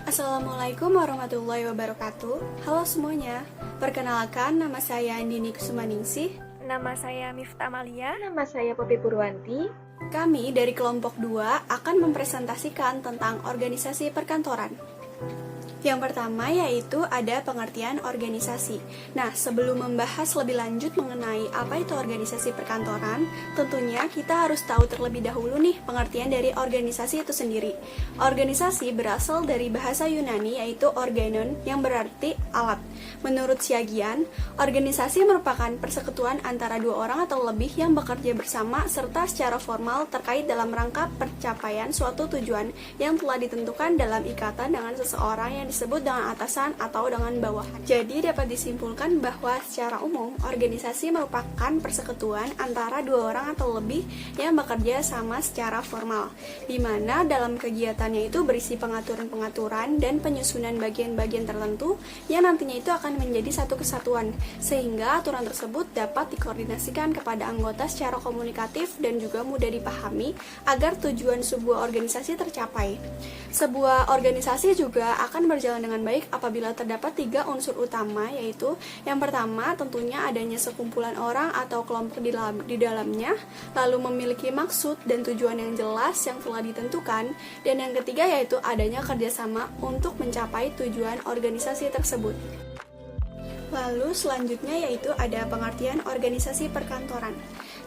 Assalamualaikum warahmatullahi wabarakatuh. Halo semuanya, perkenalkan nama saya Andini Kusumaningsih. Nama saya Miftah Amalia. Nama saya Poppy Purwanti. Kami dari kelompok 2 akan mempresentasikan tentang organisasi perkantoran. Yang pertama yaitu ada pengertian organisasi. Nah, sebelum membahas lebih lanjut mengenai apa itu organisasi perkantoran, tentunya kita harus tahu terlebih dahulu nih pengertian dari organisasi itu sendiri. Organisasi berasal dari bahasa Yunani yaitu organon yang berarti alat. Menurut Syagian, organisasi merupakan persekutuan antara dua orang atau lebih yang bekerja bersama serta secara formal terkait dalam rangka pencapaian suatu tujuan yang telah ditentukan dalam ikatan dengan seseorang yang disebut dengan atasan atau dengan bawahan. Jadi dapat disimpulkan bahwa secara umum organisasi merupakan persekutuan antara dua orang atau lebih yang bekerja sama secara formal, di mana dalam kegiatannya itu berisi pengaturan-pengaturan dan penyusunan bagian-bagian tertentu yang nantinya itu akan menjadi satu kesatuan, sehingga aturan tersebut dapat dikoordinasikan kepada anggota secara komunikatif dan juga mudah dipahami agar tujuan sebuah organisasi tercapai. Sebuah organisasi juga akan berjalan dengan baik apabila terdapat 3 unsur utama, yaitu yang pertama tentunya adanya sekumpulan orang atau kelompok di dalamnya, lalu memiliki maksud dan tujuan yang jelas yang telah ditentukan, dan yang ketiga yaitu adanya kerjasama untuk mencapai tujuan organisasi tersebut. Lalu selanjutnya yaitu ada pengertian organisasi perkantoran.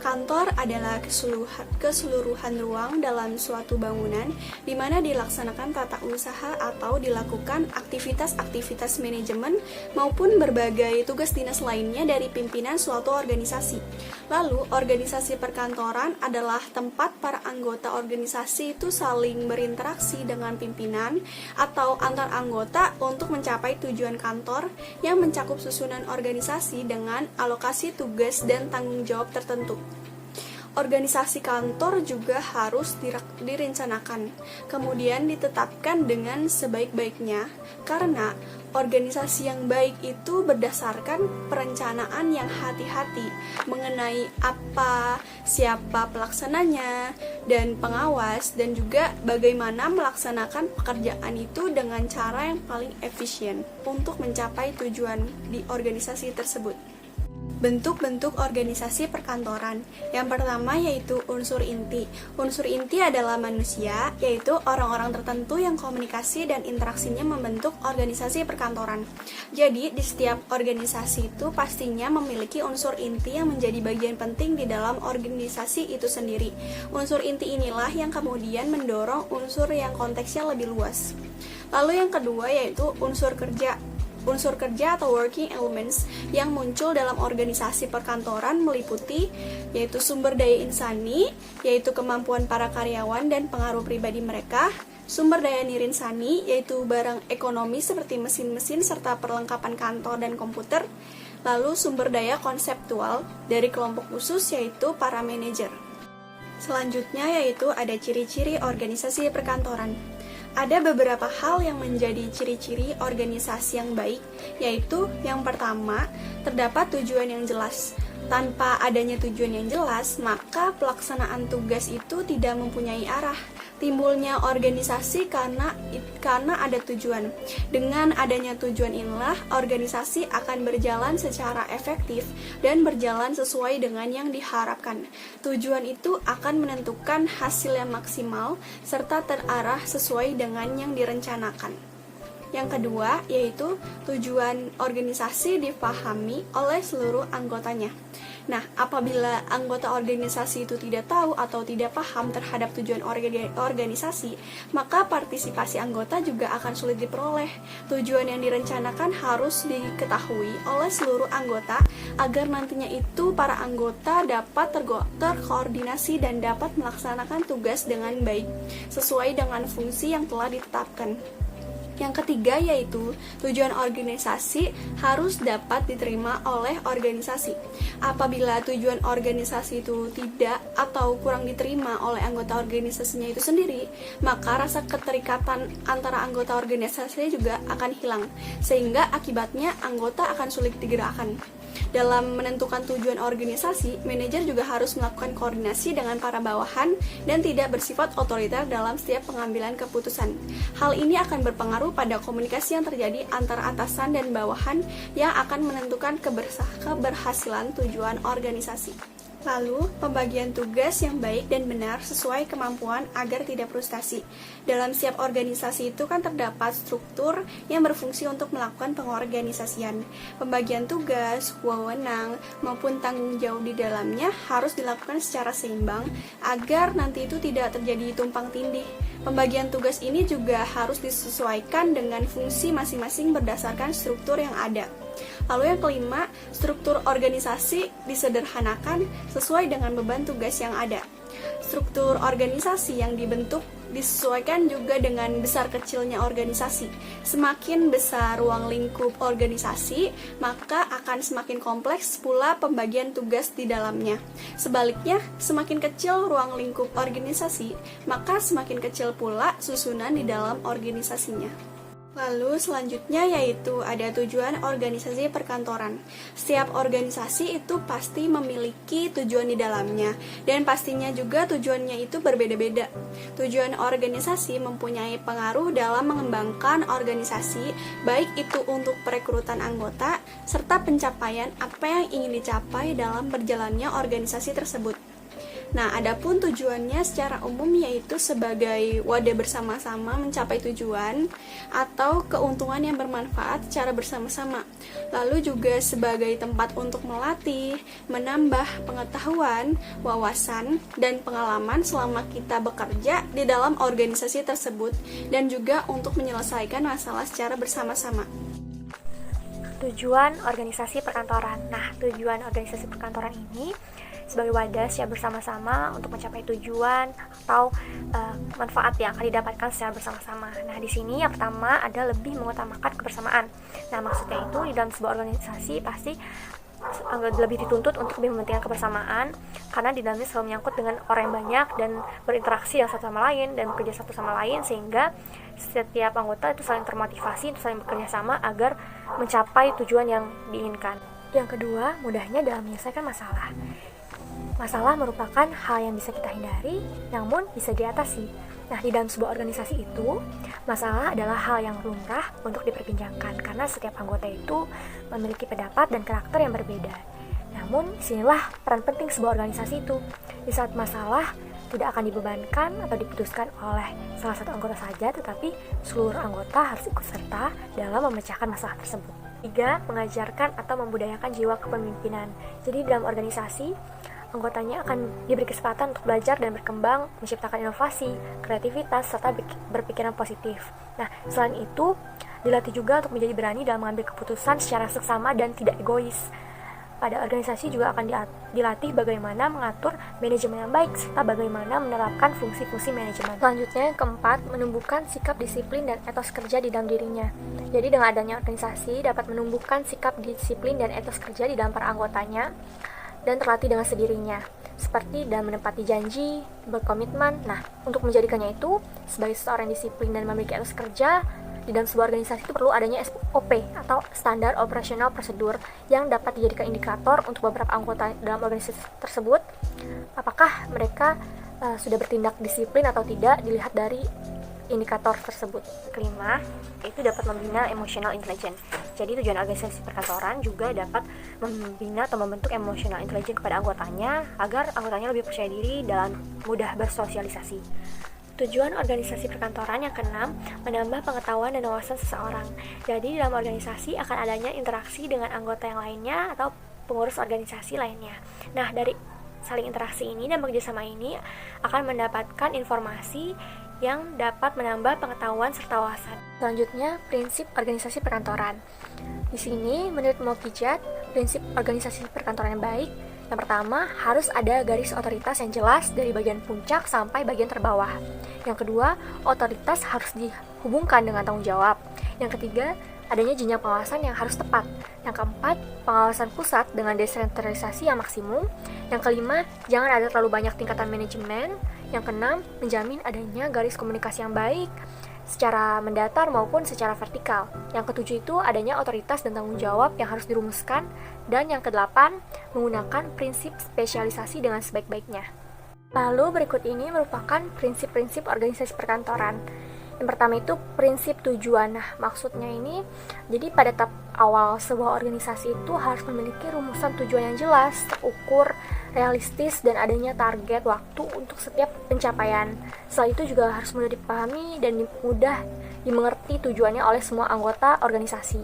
Kantor adalah keseluruhan ruang dalam suatu bangunan di mana dilaksanakan tata usaha atau dilakukan aktivitas-aktivitas manajemen maupun berbagai tugas dinas lainnya dari pimpinan suatu organisasi. Lalu, organisasi perkantoran adalah tempat para anggota organisasi itu saling berinteraksi dengan pimpinan atau antar anggota untuk mencapai tujuan kantor yang mencakup susunan organisasi dengan alokasi tugas dan tanggung jawab tertentu. Organisasi kantor juga harus direncanakan, kemudian ditetapkan dengan sebaik-baiknya, karena organisasi yang baik itu berdasarkan perencanaan yang hati-hati mengenai apa, siapa pelaksananya, dan pengawas, dan juga bagaimana melaksanakan pekerjaan itu dengan cara yang paling efisien untuk mencapai tujuan di organisasi tersebut. Bentuk-bentuk organisasi perkantoran. Yang pertama yaitu unsur inti. Unsur inti adalah manusia, yaitu orang-orang tertentu yang komunikasi dan interaksinya membentuk organisasi perkantoran. Jadi, di setiap organisasi itu pastinya memiliki unsur inti yang menjadi bagian penting di dalam organisasi itu sendiri. Unsur inti inilah yang kemudian mendorong unsur yang konteksnya lebih luas. Lalu yang kedua yaitu unsur kerja. Unsur kerja atau working elements yang muncul dalam organisasi perkantoran meliputi yaitu sumber daya insani, yaitu kemampuan para karyawan dan pengaruh pribadi mereka, sumber daya nirinsani, yaitu barang ekonomi seperti mesin-mesin serta perlengkapan kantor dan komputer, lalu sumber daya konseptual dari kelompok khusus yaitu para manajer. Selanjutnya yaitu ada ciri-ciri organisasi perkantoran. Ada beberapa hal yang menjadi ciri-ciri organisasi yang baik, yaitu yang pertama, terdapat tujuan yang jelas. Tanpa adanya tujuan yang jelas, maka pelaksanaan tugas itu tidak mempunyai arah. Timbulnya organisasi karena ada tujuan. Dengan adanya tujuan inilah, organisasi akan berjalan secara efektif dan berjalan sesuai dengan yang diharapkan. Tujuan itu akan menentukan hasil yang maksimal serta terarah sesuai dengan yang direncanakan. Yang kedua, yaitu tujuan organisasi dipahami oleh seluruh anggotanya. Nah, apabila anggota organisasi itu tidak tahu atau tidak paham terhadap tujuan organisasi, maka partisipasi anggota juga akan sulit diperoleh. Tujuan yang direncanakan harus diketahui oleh seluruh anggota agar nantinya itu para anggota dapat terkoordinasi dan dapat melaksanakan tugas dengan baik, sesuai dengan fungsi yang telah ditetapkan. Yang ketiga yaitu tujuan organisasi harus dapat diterima oleh organisasi. Apabila tujuan organisasi itu tidak atau kurang diterima oleh anggota organisasinya itu sendiri, maka rasa keterikatan antara anggota organisasi juga akan hilang, sehingga akibatnya anggota akan sulit digerakkan. Dalam menentukan tujuan organisasi, manajer juga harus melakukan koordinasi dengan para bawahan dan tidak bersifat otoriter dalam setiap pengambilan keputusan. Hal ini akan berpengaruh lalu pada komunikasi yang terjadi antara atasan dan bawahan yang akan menentukan keberhasilan tujuan organisasi. Lalu, pembagian tugas yang baik dan benar sesuai kemampuan agar tidak frustasi. Dalam setiap organisasi itu kan terdapat struktur yang berfungsi untuk melakukan pengorganisasian. Pembagian tugas, wewenang, maupun tanggung jawab di dalamnya harus dilakukan secara seimbang agar nanti itu tidak terjadi tumpang tindih. Pembagian tugas ini juga harus disesuaikan dengan fungsi masing-masing berdasarkan struktur yang ada. Lalu yang kelima, struktur organisasi disederhanakan sesuai dengan beban tugas yang ada. Struktur organisasi yang dibentuk disesuaikan juga dengan besar kecilnya organisasi. Semakin besar ruang lingkup organisasi, maka akan semakin kompleks pula pembagian tugas di dalamnya. Sebaliknya, semakin kecil ruang lingkup organisasi, maka semakin kecil pula susunan di dalam organisasinya. Lalu selanjutnya yaitu ada tujuan organisasi perkantoran. Setiap organisasi itu pasti memiliki tujuan di dalamnya, dan pastinya juga tujuannya itu berbeda-beda. Tujuan organisasi mempunyai pengaruh dalam mengembangkan organisasi, baik itu untuk perekrutan anggota, serta pencapaian apa yang ingin dicapai dalam berjalannya organisasi tersebut. Nah, adapun tujuannya secara umum yaitu sebagai wadah bersama-sama mencapai tujuan atau keuntungan yang bermanfaat secara bersama-sama. Lalu juga sebagai tempat untuk melatih, menambah pengetahuan, wawasan, dan pengalaman selama kita bekerja di dalam organisasi tersebut, dan juga untuk menyelesaikan masalah secara bersama-sama. Tujuan organisasi perkantoran. Nah, tujuan organisasi perkantoran ini sebagai wadah secara bersama-sama untuk mencapai tujuan atau manfaat yang akan didapatkan secara bersama-sama. Nah, di sini yang pertama ada lebih mengutamakan kebersamaan. Nah, maksudnya itu di dalam sebuah organisasi pasti lebih dituntut untuk lebih mementingkan kebersamaan, karena di dalamnya selalu menyangkut dengan orang yang banyak dan berinteraksi yang satu sama lain dan bekerja satu sama lain, sehingga setiap anggota itu saling termotivasi untuk saling bekerja sama agar mencapai tujuan yang diinginkan. Yang kedua, mudahnya dalam menyelesaikan masalah. Masalah merupakan hal yang bisa kita hindari, namun bisa diatasi. Nah, di dalam sebuah organisasi itu, masalah adalah hal yang lumrah untuk diperbincangkan, karena setiap anggota itu memiliki pendapat dan karakter yang berbeda. Namun, disinilah peran penting sebuah organisasi itu. Di saat masalah tidak akan dibebankan atau diputuskan oleh salah satu anggota saja, tetapi seluruh anggota harus ikut serta dalam memecahkan masalah tersebut. 3. Mengajarkan atau membudayakan jiwa kepemimpinan. Jadi, dalam organisasi, anggotanya akan diberi kesempatan untuk belajar dan berkembang, menciptakan inovasi, kreativitas, serta berpikiran positif. Nah, selain itu, dilatih juga untuk menjadi berani dalam mengambil keputusan secara seksama dan tidak egois. Pada organisasi juga akan dilatih bagaimana mengatur manajemen yang baik, serta bagaimana menerapkan fungsi-fungsi manajemen. Selanjutnya, yang keempat, menumbuhkan sikap disiplin dan etos kerja di dalam dirinya. Jadi, dengan adanya organisasi dapat menumbuhkan sikap disiplin dan etos kerja di dalam para anggotanya, dan terlatih dengan sendirinya, seperti dalam menepati janji, berkomitmen. Nah, untuk menjadikannya itu, sebagai seseorang yang disiplin dan memiliki etos kerja, di dalam sebuah organisasi itu perlu adanya SOP atau Standar Operational Procedure yang dapat dijadikan indikator untuk beberapa anggota dalam organisasi tersebut, apakah mereka sudah bertindak disiplin atau tidak dilihat dari indikator tersebut. Kelima, itu dapat membina emotional intelligence. Jadi tujuan organisasi perkantoran juga dapat membina atau membentuk emotional intelligence kepada anggotanya agar anggotanya lebih percaya diri dalam mudah bersosialisasi. Tujuan organisasi perkantoran yang keenam, menambah pengetahuan dan wawasan seseorang. Jadi dalam organisasi akan adanya interaksi dengan anggota yang lainnya atau pengurus organisasi lainnya. Nah, dari saling interaksi ini dan bekerjasama ini akan mendapatkan informasi yang dapat menambah pengetahuan serta wawasan. Selanjutnya, prinsip organisasi perkantoran. Di sini, menurut Mokijat, prinsip organisasi perkantoran yang baik, yang pertama, harus ada garis otoritas yang jelas dari bagian puncak sampai bagian terbawah. Yang kedua, otoritas harus dihubungkan dengan tanggung jawab. Yang ketiga, adanya jenjang pengawasan yang harus tepat. Yang keempat, pengawasan pusat dengan desentralisasi yang maksimum. Yang kelima, jangan ada terlalu banyak tingkatan manajemen. Yang keenam, menjamin adanya garis komunikasi yang baik secara mendatar maupun secara vertikal. Yang ketujuh itu adanya otoritas dan tanggung jawab yang harus dirumuskan. Dan yang kedelapan, menggunakan prinsip spesialisasi dengan sebaik-baiknya. Lalu berikut ini merupakan prinsip-prinsip organisasi perkantoran. Yang pertama itu prinsip tujuan. Nah, maksudnya ini, jadi pada tahap awal sebuah organisasi itu harus memiliki rumusan tujuan yang jelas, terukur, realistis, dan adanya target waktu untuk setiap pencapaian. Setelah itu juga harus mudah dipahami dan mudah dimengerti tujuannya oleh semua anggota organisasi.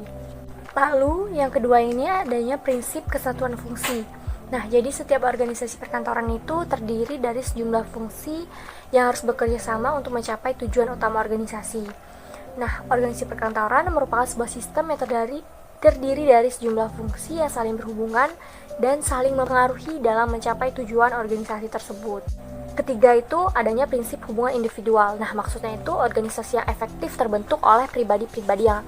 Lalu, yang kedua ini adanya prinsip kesatuan fungsi. Nah, jadi setiap organisasi perkantoran itu terdiri dari sejumlah fungsi yang harus bekerja sama untuk mencapai tujuan utama organisasi. Nah, organisasi perkantoran merupakan sebuah sistem yang terdiri dari sejumlah fungsi yang saling berhubungan dan saling mempengaruhi dalam mencapai tujuan organisasi tersebut. Ketiga itu adanya prinsip hubungan individual. Nah, maksudnya itu organisasi yang efektif terbentuk oleh pribadi-pribadi yang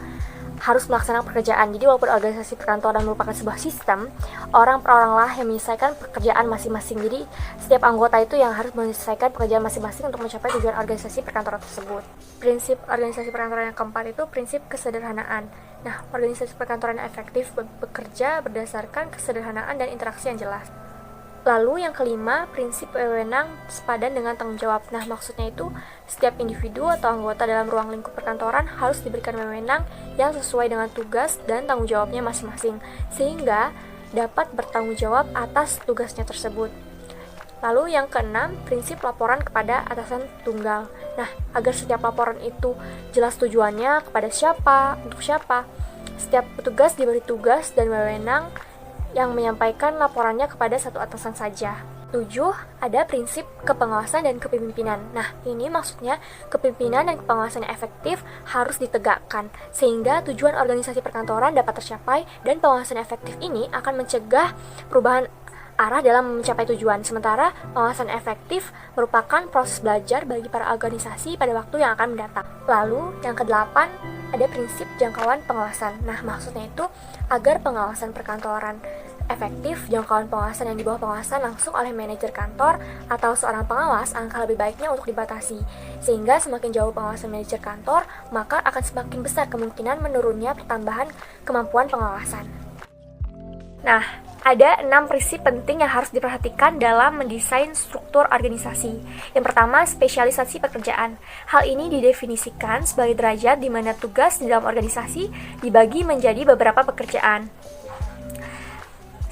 harus melaksanakan pekerjaan. Jadi walaupun organisasi perkantoran merupakan sebuah sistem, orang per orang lah yang menyelesaikan pekerjaan masing-masing. Jadi setiap anggota itu yang harus menyelesaikan pekerjaan masing-masing untuk mencapai tujuan organisasi perkantoran tersebut. Prinsip organisasi perkantoran yang keempat itu prinsip kesederhanaan. Nah, organisasi perkantoran yang efektif bekerja berdasarkan kesederhanaan dan interaksi yang jelas. Lalu yang kelima, prinsip wewenang sepadan dengan tanggung jawab. Nah, maksudnya itu setiap individu atau anggota dalam ruang lingkup perkantoran harus diberikan wewenang yang sesuai dengan tugas dan tanggung jawabnya masing-masing, sehingga dapat bertanggung jawab atas tugasnya tersebut. Lalu yang keenam, prinsip laporan kepada atasan tunggal. Nah, agar setiap laporan itu jelas tujuannya, kepada siapa, untuk siapa. Setiap petugas diberi tugas dan wewenang yang menyampaikan laporannya kepada satu atasan saja. 7. Ada prinsip kepengawasan dan kepemimpinan. Nah, ini maksudnya kepemimpinan dan kepengawasan yang efektif harus ditegakkan, sehingga tujuan organisasi perkantoran dapat tercapai, dan pengawasan efektif ini akan mencegah perubahan arah dalam mencapai tujuan. Sementara pengawasan efektif merupakan proses belajar bagi para organisasi pada waktu yang akan mendatang. Lalu, yang kedelapan, ada prinsip jangkauan pengawasan. Nah, maksudnya itu agar pengawasan perkantoran efektif, jangkauan pengawasan yang di bawah pengawasan langsung oleh manajer kantor atau seorang pengawas, angka lebih baiknya untuk dibatasi. Sehingga semakin jauh pengawasan manajer kantor, maka akan semakin besar kemungkinan menurunnya pertambahan kemampuan pengawasan. Nah, ada 6 prinsip penting yang harus diperhatikan dalam mendesain struktur organisasi. Yang pertama, spesialisasi pekerjaan. Hal ini didefinisikan sebagai derajat di mana tugas di dalam organisasi dibagi menjadi beberapa pekerjaan.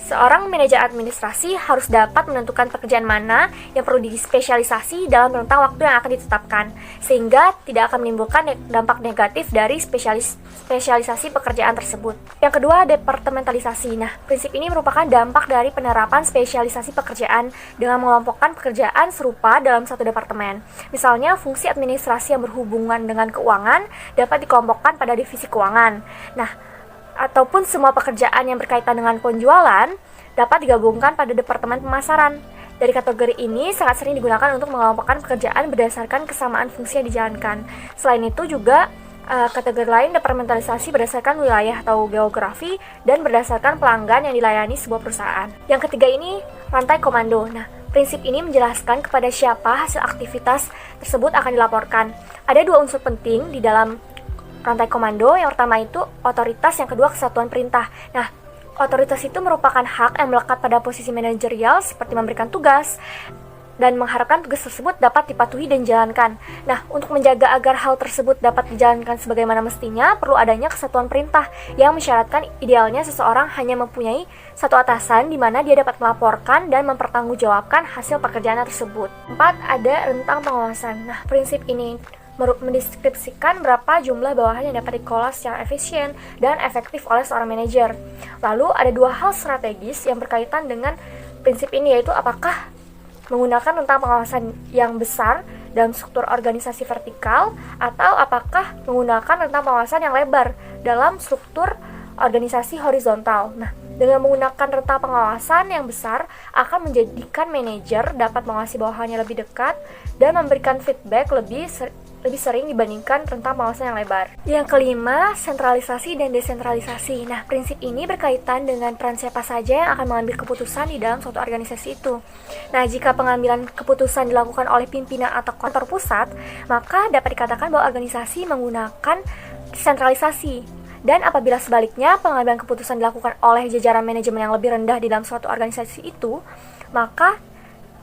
Seorang manajer administrasi harus dapat menentukan pekerjaan mana yang perlu dispesialisasi dalam rentang waktu yang akan ditetapkan, sehingga tidak akan menimbulkan dampak negatif dari spesialisasi pekerjaan tersebut. Yang kedua, departementalisasi. Nah, prinsip ini merupakan dampak dari penerapan spesialisasi pekerjaan dengan mengelompokkan pekerjaan serupa dalam satu departemen. Misalnya, fungsi administrasi yang berhubungan dengan keuangan dapat dikelompokkan pada divisi keuangan. Nah, ataupun semua pekerjaan yang berkaitan dengan penjualan dapat digabungkan pada departemen pemasaran. Dari kategori ini sangat sering digunakan untuk mengelompokkan pekerjaan berdasarkan kesamaan fungsi yang dijalankan. Selain itu juga kategori lain departementalisasi berdasarkan wilayah atau geografi dan berdasarkan pelanggan yang dilayani sebuah perusahaan. Yang ketiga ini rantai komando. Nah, prinsip ini menjelaskan kepada siapa hasil aktivitas tersebut akan dilaporkan. Ada 2 unsur penting di dalam rantai komando. Yang pertama itu otoritas, yang kedua kesatuan perintah. Nah, otoritas itu merupakan hak yang melekat pada posisi manajerial seperti memberikan tugas dan mengharapkan tugas tersebut dapat dipatuhi dan dijalankan. Nah, untuk menjaga agar hal tersebut dapat dijalankan sebagaimana mestinya, perlu adanya kesatuan perintah yang mensyaratkan idealnya seseorang hanya mempunyai satu atasan di mana dia dapat melaporkan dan mempertanggungjawabkan hasil pekerjaan tersebut. 4. Ada rentang pengawasan. Nah, prinsip ini mendeskripsikan berapa jumlah bawahan yang dapat dikelola secara efisien dan efektif oleh seorang manajer. Lalu ada 2 hal strategis yang berkaitan dengan prinsip ini, yaitu apakah menggunakan rentang pengawasan yang besar dalam struktur organisasi vertikal atau apakah menggunakan rentang pengawasan yang lebar dalam struktur organisasi horizontal. Nah, dengan menggunakan rentang pengawasan yang besar akan menjadikan manajer dapat mengawasi bawahannya lebih dekat dan memberikan feedback lebih sering dibandingkan rentang pengawasan yang lebar. Yang kelima, sentralisasi dan desentralisasi. Nah, prinsip ini berkaitan dengan peran siapa saja yang akan mengambil keputusan di dalam suatu organisasi itu. Nah, jika pengambilan keputusan dilakukan oleh pimpinan atau kantor pusat, maka dapat dikatakan bahwa organisasi menggunakan sentralisasi. Dan apabila sebaliknya pengambilan keputusan dilakukan oleh jajaran manajemen yang lebih rendah di dalam suatu organisasi itu, maka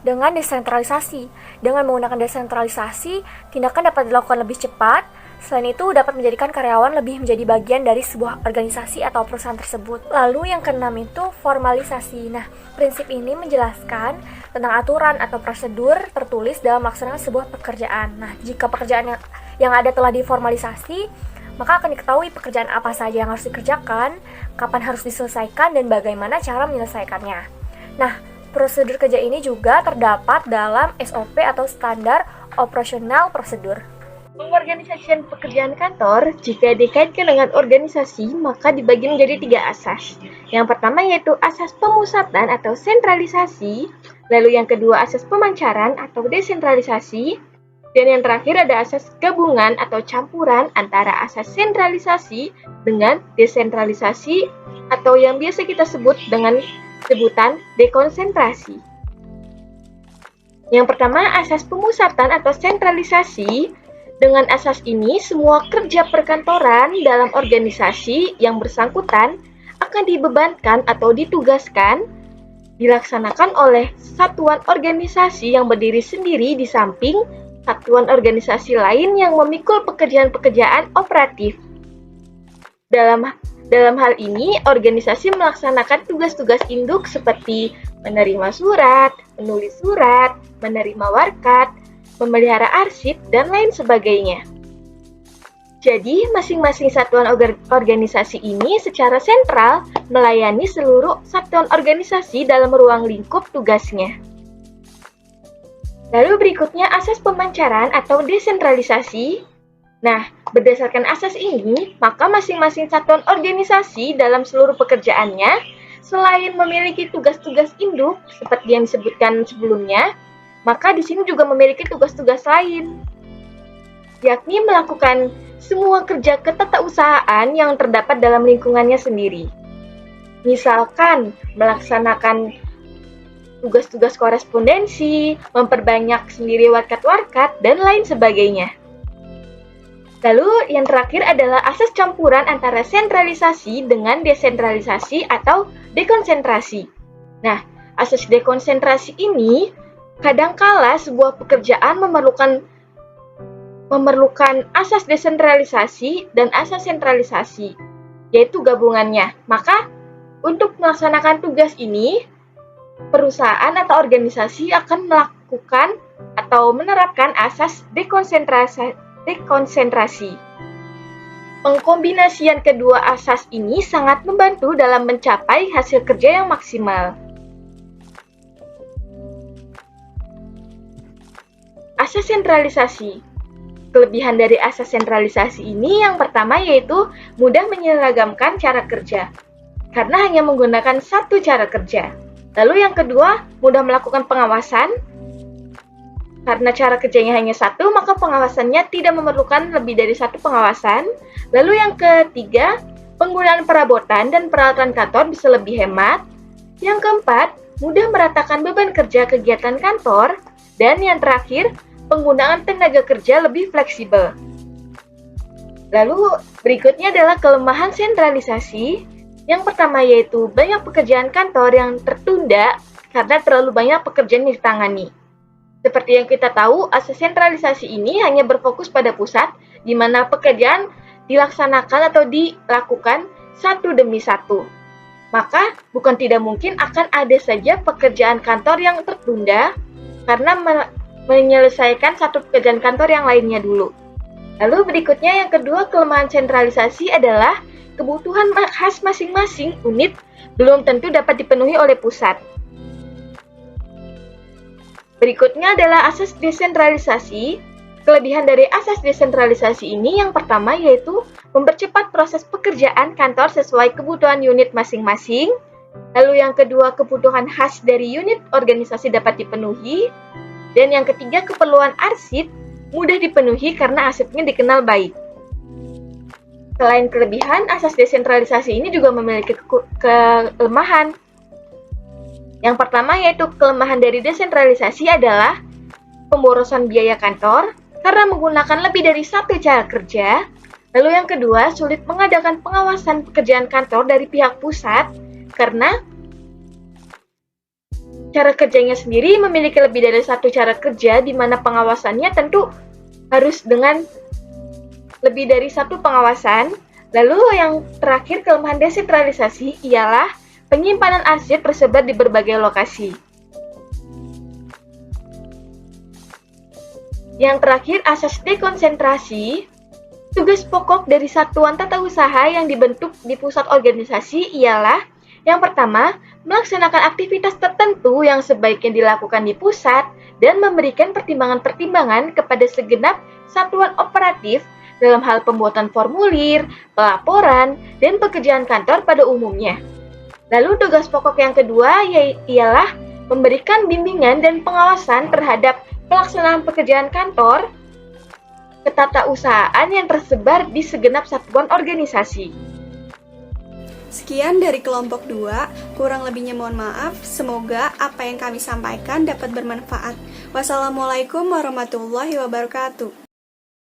dengan desentralisasi. Dengan menggunakan desentralisasi, tindakan dapat dilakukan lebih cepat Selain itu, dapat menjadikan karyawan lebih menjadi bagian dari sebuah organisasi atau perusahaan tersebut. Lalu yang keenam itu formalisasi. Nah, prinsip ini menjelaskan tentang aturan atau prosedur tertulis dalam melaksanakan sebuah pekerjaan. Nah, jika pekerjaan yang ada telah diformalisasi, maka akan diketahui pekerjaan apa saja yang harus dikerjakan, kapan harus diselesaikan, dan bagaimana cara menyelesaikannya. Nah, prosedur kerja ini juga terdapat dalam SOP atau Standar Operasional Prosedur. Pengorganisasian pekerjaan kantor, jika dikaitkan dengan organisasi, maka dibagi menjadi 3 asas. Yang pertama yaitu asas pemusatan atau sentralisasi, lalu yang kedua asas pemancaran atau desentralisasi, dan yang terakhir ada asas gabungan atau campuran antara asas sentralisasi dengan desentralisasi atau yang biasa kita sebut dengan sebutan dekonsentrasi. Yang pertama asas pemusatan atau sentralisasi. Dengan asas ini, semua kerja perkantoran dalam organisasi yang bersangkutan akan dibebankan atau ditugaskan dilaksanakan oleh satuan organisasi yang berdiri sendiri di samping satuan organisasi lain yang memikul pekerjaan-pekerjaan operatif. Dalam hal ini, organisasi melaksanakan tugas-tugas induk seperti menerima surat, menulis surat, menerima warkat, memelihara arsip, dan lain sebagainya. Jadi, masing-masing satuan organisasi ini secara sentral melayani seluruh satuan organisasi dalam ruang lingkup tugasnya. Lalu berikutnya asas pemancaran atau desentralisasi. Nah, berdasarkan asas ini, maka masing-masing satuan organisasi dalam seluruh pekerjaannya, selain memiliki tugas-tugas induk seperti yang disebutkan sebelumnya, maka di sini juga memiliki tugas-tugas lain, yakni melakukan semua kerja ketatausahaan yang terdapat dalam lingkungannya sendiri. Misalkan, melaksanakan tugas-tugas korespondensi, memperbanyak sendiri warkat-warkat, dan lain sebagainya. Lalu, yang terakhir adalah asas campuran antara sentralisasi dengan desentralisasi atau dekonsentrasi. Nah, asas dekonsentrasi ini kadangkala sebuah pekerjaan memerlukan asas desentralisasi dan asas sentralisasi, yaitu gabungannya. Maka, untuk melaksanakan tugas ini, perusahaan atau organisasi akan melakukan atau menerapkan asas dekonsentrasi. Pengkombinasian kedua asas ini sangat membantu dalam mencapai hasil kerja yang maksimal. Asas sentralisasi. Kelebihan dari asas sentralisasi ini yang pertama yaitu mudah menyeragamkan cara kerja, karena hanya menggunakan satu cara kerja. Lalu yang kedua, mudah melakukan pengawasan, karena cara kerjanya hanya satu, maka pengawasannya tidak memerlukan lebih dari satu pengawasan. Lalu yang ketiga, penggunaan perabotan dan peralatan kantor bisa lebih hemat. Yang keempat, mudah meratakan beban kerja kegiatan kantor. Dan yang terakhir, penggunaan tenaga kerja lebih fleksibel. Lalu berikutnya adalah kelemahan sentralisasi. Yang pertama yaitu banyak pekerjaan kantor yang tertunda karena terlalu banyak pekerjaan yang ditangani. Seperti yang kita tahu, asas sentralisasi ini hanya berfokus pada pusat, di mana pekerjaan dilaksanakan atau dilakukan satu demi satu. Maka, bukan tidak mungkin akan ada saja pekerjaan kantor yang tertunda karena menyelesaikan satu pekerjaan kantor yang lainnya dulu. Lalu berikutnya yang kedua, kelemahan sentralisasi adalah kebutuhan khas masing-masing unit belum tentu dapat dipenuhi oleh pusat. Berikutnya adalah asas desentralisasi. Kelebihan dari asas desentralisasi ini yang pertama yaitu mempercepat proses pekerjaan kantor sesuai kebutuhan unit masing-masing. Lalu yang kedua, kebutuhan khas dari unit organisasi dapat dipenuhi. Dan yang ketiga, keperluan arsip mudah dipenuhi karena arsipnya dikenal baik. Selain kelebihan, asas desentralisasi ini juga memiliki kelemahan. Yang pertama yaitu kelemahan dari desentralisasi adalah pemborosan biaya kantor karena menggunakan lebih dari satu cara kerja. Lalu yang kedua, sulit mengadakan pengawasan pekerjaan kantor dari pihak pusat karena cara kerjanya sendiri memiliki lebih dari satu cara kerja di mana pengawasannya tentu harus dengan lebih dari satu pengawasan. Lalu yang terakhir, kelemahan desentralisasi ialah penyimpanan arsip tersebar di berbagai lokasi. Yang terakhir, asas dekonsentrasi. Tugas pokok dari satuan tata usaha yang dibentuk di pusat organisasi ialah yang pertama, melaksanakan aktivitas tertentu yang sebaiknya dilakukan di pusat dan memberikan pertimbangan-pertimbangan kepada segenap satuan operatif dalam hal pembuatan formulir, pelaporan, dan pekerjaan kantor pada umumnya. Lalu tugas pokok yang kedua ialah memberikan bimbingan dan pengawasan terhadap pelaksanaan pekerjaan kantor ketatausahaan yang tersebar di segenap satuan organisasi. Sekian dari kelompok 2, kurang lebihnya mohon maaf. Semoga apa yang kami sampaikan dapat bermanfaat. Wassalamualaikum warahmatullahi wabarakatuh.